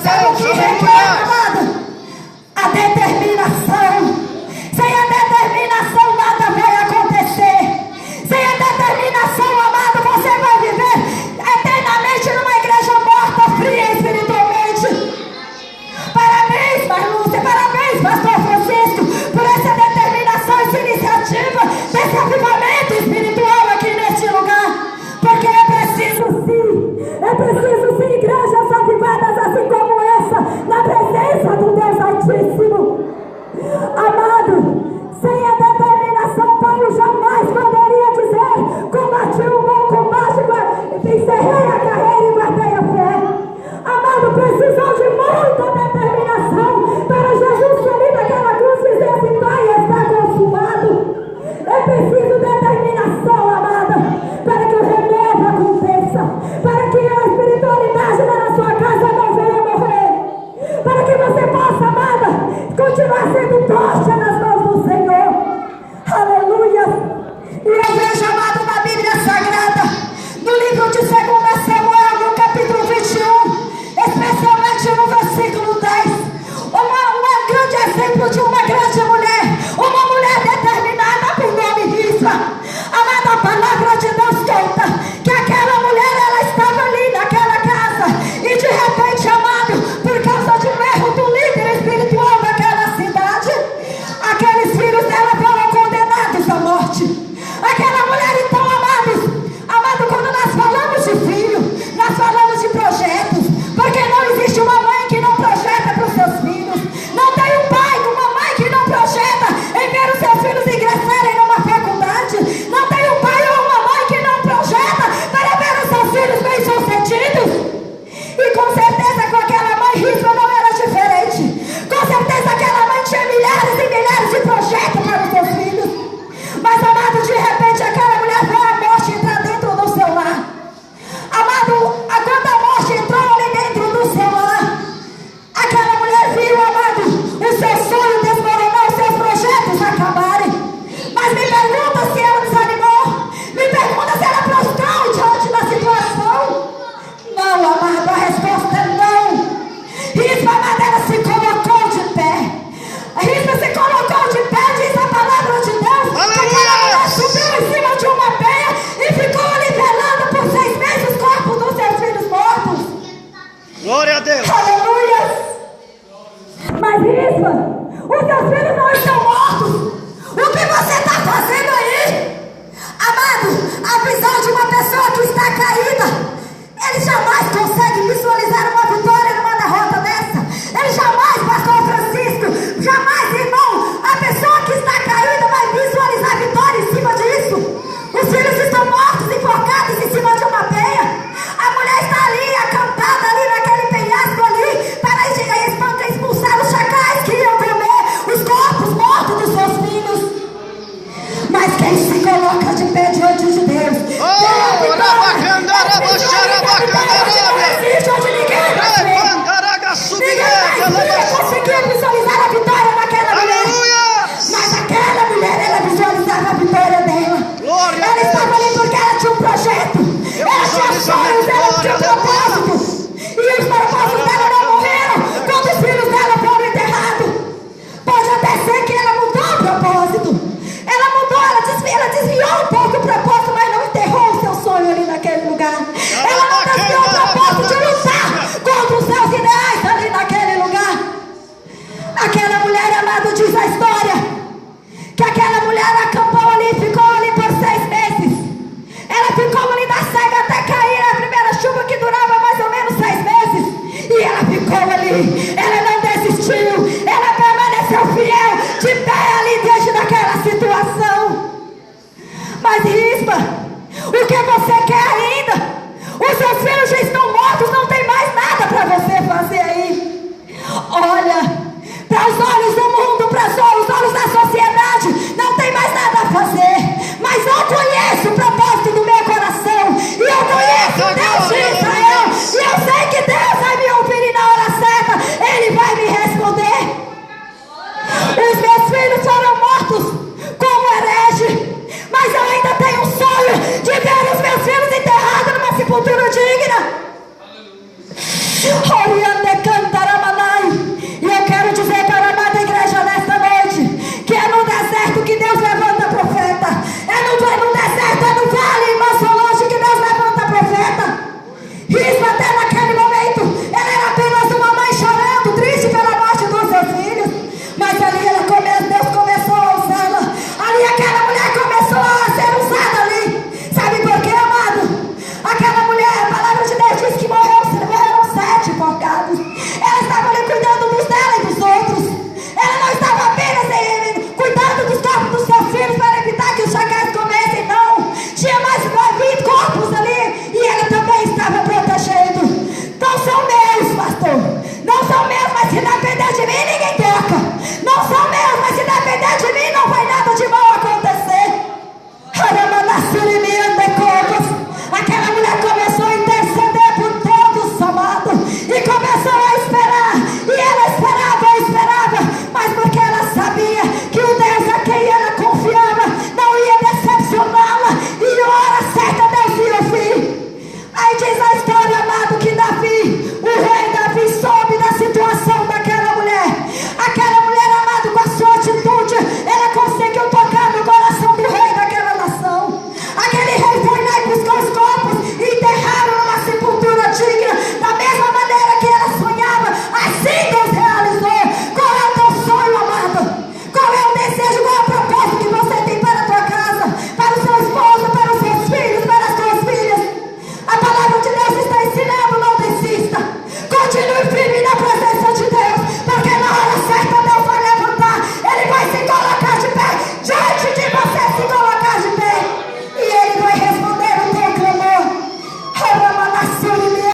Sabe o que requer, amado? A determinação. Sem a determinação nada vai acontecer. Sem a determinação, amado, você vai viver eternamente numa igreja morta, fria espiritualmente. Parabéns, Marlúcia, parabéns, pastor Francisco, por essa determinação, essa iniciativa, desse avivamento espiritual aqui neste lugar. Porque é preciso sim, igrejas avivadas assim como essa, na presença do Deus Altíssimo. Amado, sem a determinação, Paulo jamais poderia dizer: combati o bom combate, encerrei a carreira e guardei a fé. Amado, precisou de muita determinação para Jesus sair daquela cruz e dizer assim: Pai, está consumado. É preciso determinação, amada, para que o renovo aconteça, para que a espiritualidade na sua casa não venha morrer, para que você possa, amada, continuar sendo tocha nas mãos do Senhor. Aleluia. E eu vejo, amado, na Bíblia Sagrada, no livro de 2 Samuel, no capítulo 21, especialmente no versículo 10, um grande exemplo de uma grande mulher, uma mulher determinada por nome Rispa. Amada, a palavra de Deus conta que aquela mulher, ela estava ali naquela casa, e de repente, amado, por causa de um erro do líder espiritual daquela cidade, aqueles filhos dela foram condenados à morte. Aquela mulher, então, amado, quando nós falamos de filho, nós falamos de projetos, porque não existe uma mãe que não projeta para os seus filhos, não tem um pai, uma mãe que não projeta em ver os seus filhos ingressarem numa faculdade, não tem um pai ou uma mãe que não projeta para ver os seus filhos bem-sucedidos. E com certeza com aquela mãe Rispa não era diferente. Com certeza aquela mãe tinha milhares e milhares de projetos para os seus filhos. Mas, amado, de repente aquela mulher viu a morte entrar dentro do seu lar. Amado, quando a morte entrou ali dentro do seu lar, aquela mulher viu, amado, o seu sonho desmoronar, os seus projetos acabarem. Mas me pergunta se ela desanimou. Me pergunta se ela prostrou diante da situação. Não, amado, a resposta é não. Rispa, amada, ela se colocou de pé. Rispa se colocou de pé, diz a palavra de Deus. Aleluia! Subiu em cima de uma penha e ficou ali velando por 6 meses os corpos dos seus filhos mortos. Glória a Deus! Aleluia! Mas Rispa, os seus filhos não estão mortos.